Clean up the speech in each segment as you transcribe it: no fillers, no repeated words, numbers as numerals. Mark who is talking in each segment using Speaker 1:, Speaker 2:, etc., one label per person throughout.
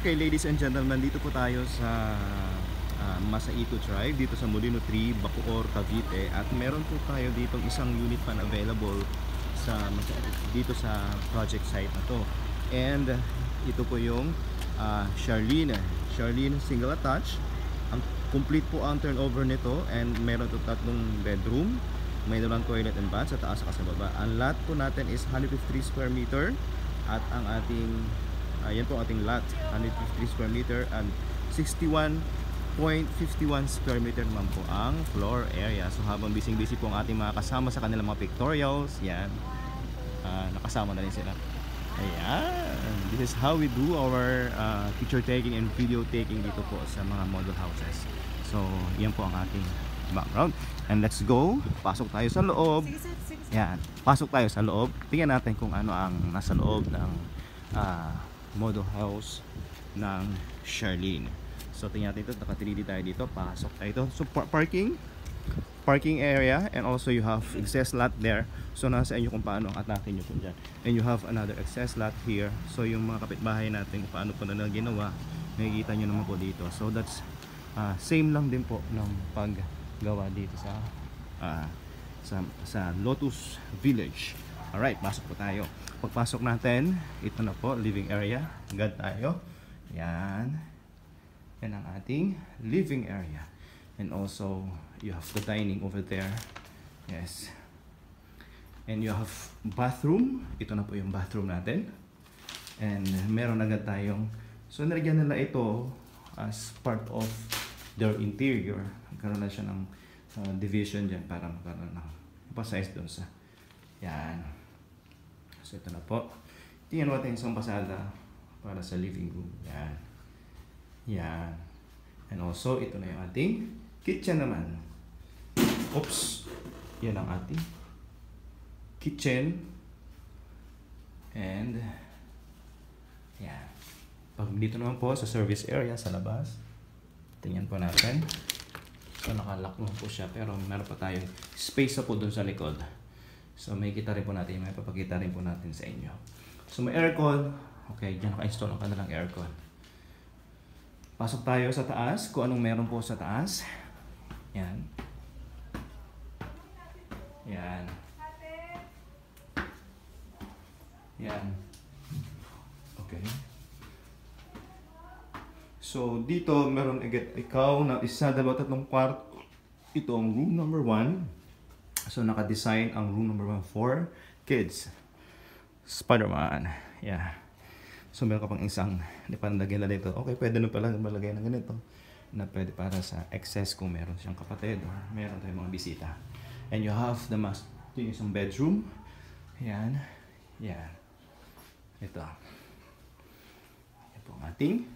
Speaker 1: Okay, ladies and gentlemen, dito po tayo sa Masaito Drive, dito sa Molino 3, Bacoor, Cavite. At meron po tayo ditong isang unit pan available dito sa project site na to. And ito po yung Charlene single attached. Ang complete po ang turnover nito, and meron to tatlong bedroom, may dalang toilet and bath sa taas at sa baba. Ang lot po natin is 153 square meter, at ang ating yan po ating lot, 153 square meter and 61.51 square meter naman po ang floor area. So habang busy po ang ating mga kasama sa kanilang mga pictorials, yan, nakasama na rin sila. Ayan, this is how we do our picture taking and video taking dito po sa mga model houses. So yan po ang ating background, and let's go, pasok tayo sa loob. Yan, pasok tayo sa loob, tingnan natin kung ano ang nasa loob ng model house ng Charlene. So tingnan natin ito, naka-3D tayo dito, pasok tayo dito. So parking area, and also you have access lot there. So nasa inyo kung paano atake nyo po dyan. And you have another access lot here. So yung mga kapitbahay natin kung paano po na ginawa, makikita nyo naman po dito. So that's same lang din po ng paggawa dito sa Lotus Village. Alright, pasok po tayo. Pagpasok natin, ito na po, living area. Agad tayo. Yan. Yan ang ating living area. And also, you have the dining over there. Yes. And you have bathroom. Ito na po yung bathroom natin. And meron agad tayong, so nilagyan nila ito as part of their interior. Karoon na siya ng division dyan para magkaroon ng pa-size doon sa yan. So ito na po. Tingnan natin isang pasada para sa living room. Yan. Yan. And also, ito na yung ating kitchen naman. Oops. Yan ang ating kitchen. And yan. Pag dito naman po sa service area sa labas, tingnan po natin. So nakalock mo po siya, pero meron pa tayong space na po dun sa likod. So may kita rin po natin, may papakita rin po natin sa inyo. So may aircon. Okay, dyan naka-install ang kanilang aircon. Pasok tayo sa taas, kung anong meron po sa taas. Yan. Yan. Yan. Okay. So dito meron ikaw na isa, dalawa, tatlong kwarto. Ito ang room number 1. So naka-design ang room number 1 for kids. Spider-Man. Yeah. So meron ka pang isang panlagyan na dito. Okay, pwede na pala malagay ng ganito. Na pwede para sa excess kung meron siyang kapatid or meron tayong mga bisita. And you have the master, yung isang bedroom. Yan. Yan. Ito. Yan po ang ating.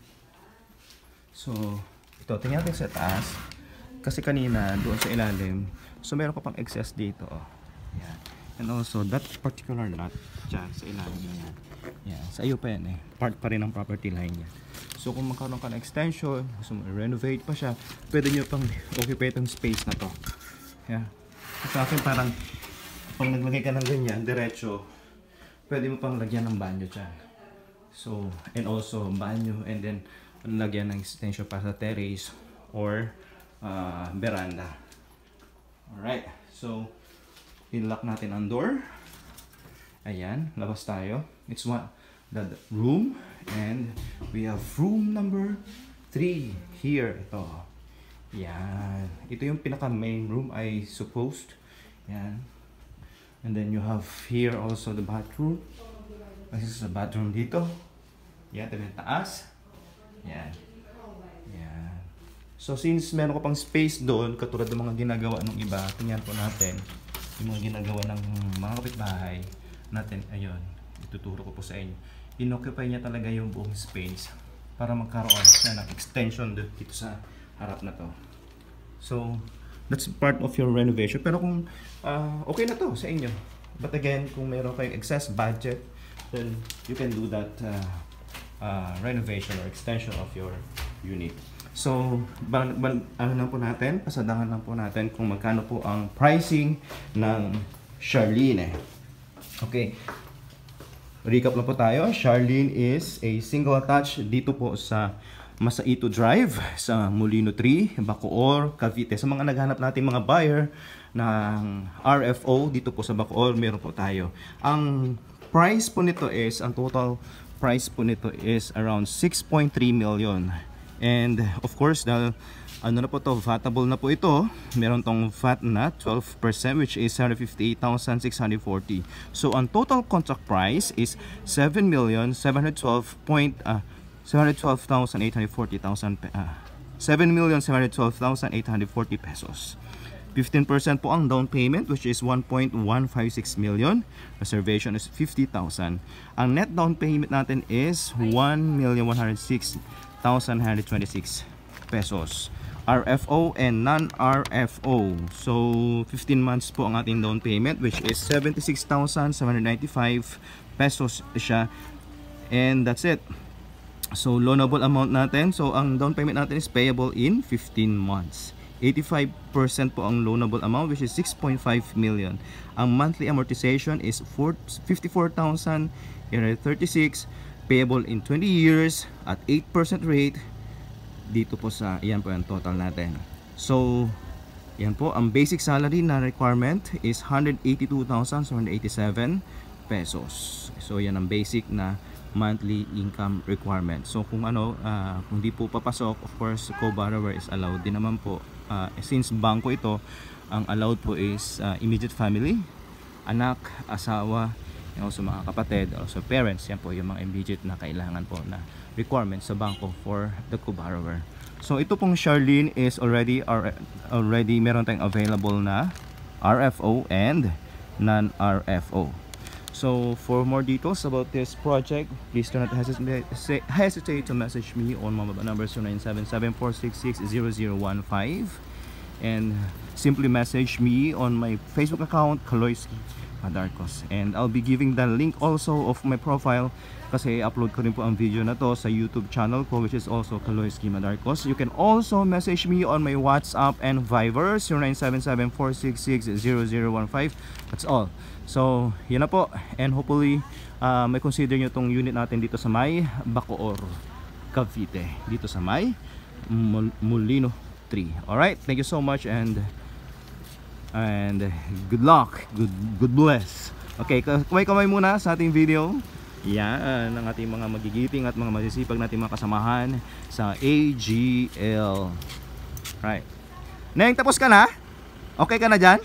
Speaker 1: So, ito, tingnan natin sa taas. Kasi kanina, doon sa ilalim, so meron ka pang excess dito. Oh. Yan. And also, that particular lot, dyan, sa ilalim na yan. Yan. Sa iyo pa yan eh. Part pa rin ng property line yan. So, kung magkaroon ka ng extension, gusto mo renovate pa siya, pwede nyo pang occupy itong space na to. Yan. Sa akin, parang, pag naglagay ka ng ganyan, diretso, pwede mo pang lagyan ng banyo dyan. So, and also, banyo, and then, lagyan ng extension para sa terrace or veranda. Alright, so i-lock natin ang door. Ayan, labas tayo. It's the room, and we have room number 3 here. Ito. Yan. Ito yung pinaka main room I supposed. Yan. And then you have here also the bathroom. This is the bathroom dito. Yan, ito yung taas. Yan. Yan. So since meron ko pang space doon, katulad ng mga ginagawa ng iba, tingnan po natin yung mga ginagawa ng mga kapitbahay natin. Ayun, ituturo ko po sa inyo. Inoccupy niya talaga yung buong space para magkaroon siya ng extension dito sa harap na to. So that's part of your renovation. Pero kung okay na to sa inyo, but again, kung meron kayong excess budget, then you can do that renovation or extension of your unit. So, ano lang po natin, pasadahan lang po natin kung magkano po ang pricing ng Charlene. Okay. recap lang po tayo. Charlene is a single attached dito po sa Masaito Drive sa Molino 3, Bacoor, Cavite. Sa mga naghanap natin mga buyer ng RFO dito po sa Bacoor, meron po tayo. Ang price po nito is, ang total price po nito is around 6.3 million. And of course, dahil ano na po to, vatable na po ito. Meron tong VAT na 12% which is 758,640. So ang total contract price is 7,712,840 pesos. 15% po ang down payment which is 1.156 million. Reservation is 50,000. Ang net down payment natin is 1,106,126 pesos. RFO and non-RFO. So 15 months po ang ating down payment which is 76,795 pesos siya. And that's it. So loanable amount natin. So ang down payment natin is payable in 15 months. 85% po ang loanable amount which is 6.5 million. Ang monthly amortization is 54,836 payable in 20 years at 8% rate. Dito po sa, yan po yung total natin. So yan po, ang basic salary na requirement is 182,787 pesos. So yan ang basic na monthly income requirement. So kung ano, kung di po papasok, of course co-borrower is allowed din naman po. Since bangko ito, ang allowed po is immediate family, anak, asawa, and also mga kapatid, also parents. Yan po yung mga immediate na kailangan po na requirements sa bangko for the co-borrower. So ito pong Charlene is already meron tayong available na RFO and non-RFO. So for more details about this project, please do not hesitate to message me on my mobile number 0977-466-0015 and simply message me on my Facebook account Kaloyski Madarcos, and I'll be giving the link also of my profile kasi upload ko rin po ang video na to sa YouTube channel ko which is also Kaloyski Madarcos. You can also message me on my WhatsApp and Viber 0977-466-0015. That's all. So yun na po, and hopefully may consider nyo tong unit natin dito sa may Bacoor, Cavite, dito sa may Molino 3. Alright, thank you so much and good luck, good bless. Okay, kamay muna sa ating video. Yan ang ating mga magigiting at mga masisipag nating mga kasamahan sa AGL. Right. Neng, tapos ka na? Okay ka na dyan?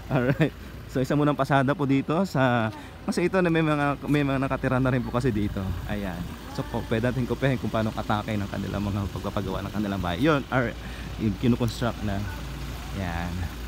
Speaker 1: Alright. So isa munang pasada po dito sa kasi ito na may mga nakatira na rin po kasi dito. Ayan. So pwede natin kupehin kung paano atake ng kanilang mga pagpapagawa ng kanilang bahay. Yun, kinukonstruct na. Yan.